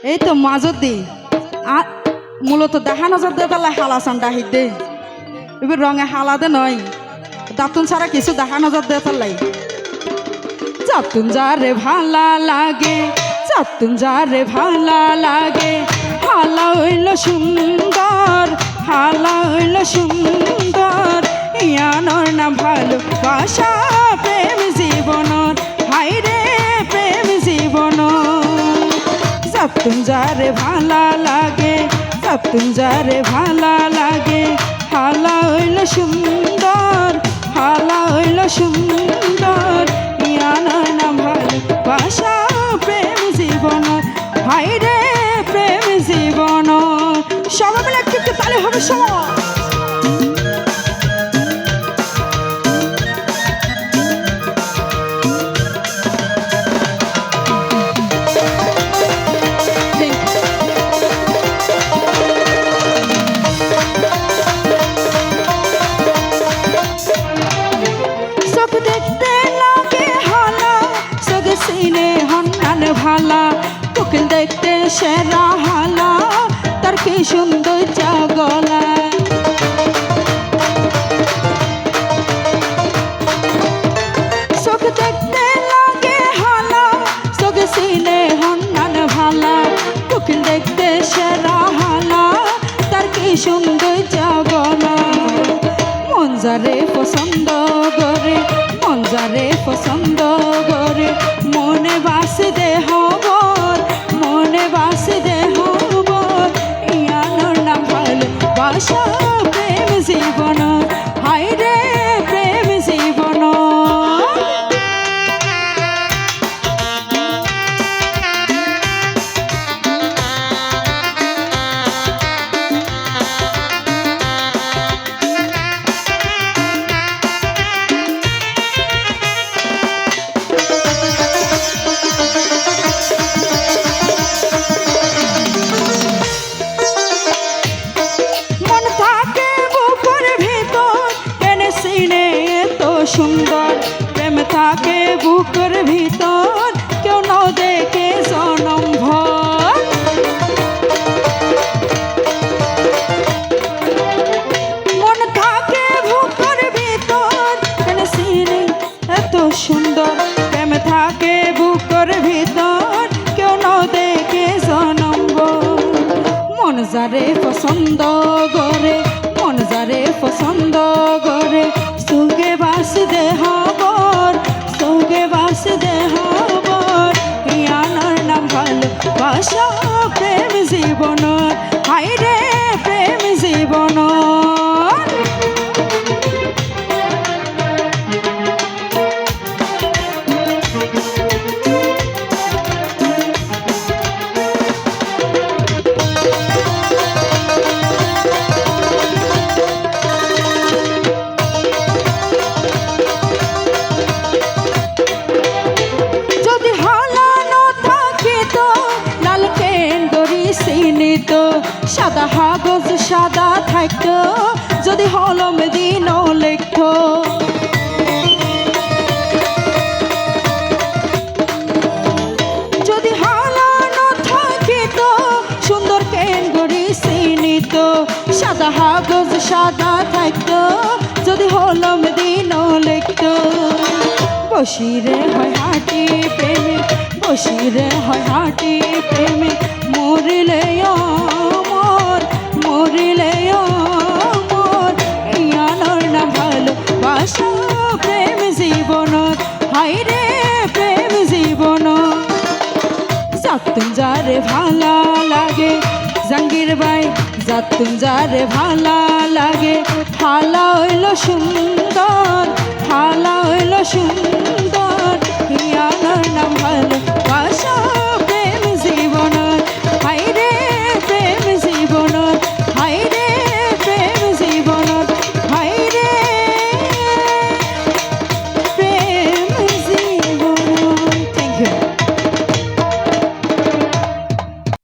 এই তো মাজত দি মূলত দেখা নজর দে পেলা হালাসান ডাহিত দে এবার রঙে হালাদে নয় দাতুন ছাড়া কিছু দেখা নজর দে পেলাই যাতুন যারে ভালা লাগে যাতুন যারে ভালা লাগে হালা হইল সুন্দর হালা হইল সুন্দর ইয়ানোর না ভালোবাসা প্রেম জীবনর হাইরে প্রেম জীবনর যাতুন যারে ভালা লাগে যাতুন যারে ভালা লাগে হালা হইল সুন্দর হালা হইল সুন্দর ইয়ানোর না ভালোবাসা প্রেম জীবনর হাইরে প্রেম জীবনর সবাই মিলে একটু তালে হবে সবাই ভালা কোকিল দেখতে সেরা হালা তার কি সুন্দর গলা চোখ দেখতে লাগে হালা চোখ সিনে হন্নান ভালা কোকিল দেখতে সেরা হালা তার কি সুন্দর গলা মন যারে পছন্দ করে মন যারে পছন্দ করে মনে বাসে দেহ মনে বাসে দেহ ইয়ানোর নাম ভালোবাসা প্রেম জীবন হাইরে প্রেম জীবন সুন্দর প্রেম থাকে বুকের ভিতর কেউ ন দেখে জনম ভর মন থাকে বুকের ভিতর কেন সিনে এত সুন্দর প্রেম থাকে বুকের ভিতর কেউ ন দেখে জনম ভর মন যারে পছন্দ করে মন যারে পছন্দ করে সুগে বাস দেহ সুগে বাস দেহ ইয়ানোর নাম ভালোবাসা প্রেম জীবনর হাইরে প্রেম জীবনর সাদা কাগজ সাদা থাকতো যদি হলম দিন লিখত যদি হালানো থাকিত সুন্দর কেঙ্গরি চিনিত সাদা কাগজ সাদা থাকতো যদি হলম দিন লিখত বসিরে হয় হাঁটি প্রেমে বসিরে হয় হাঁটি প্রেমে মরিলে মরিলে মোর ইয়ানোর না ভালোবাসা প্রেম জীবন হাইরে প্রেম জীবন যাতুন যারে ভালা লাগে জাঙ্গির বাই যাতুন যারে ভালা লাগে হালা হইল সুন্দর হালা হইল সুন্দর ইয়ানোর না ভালো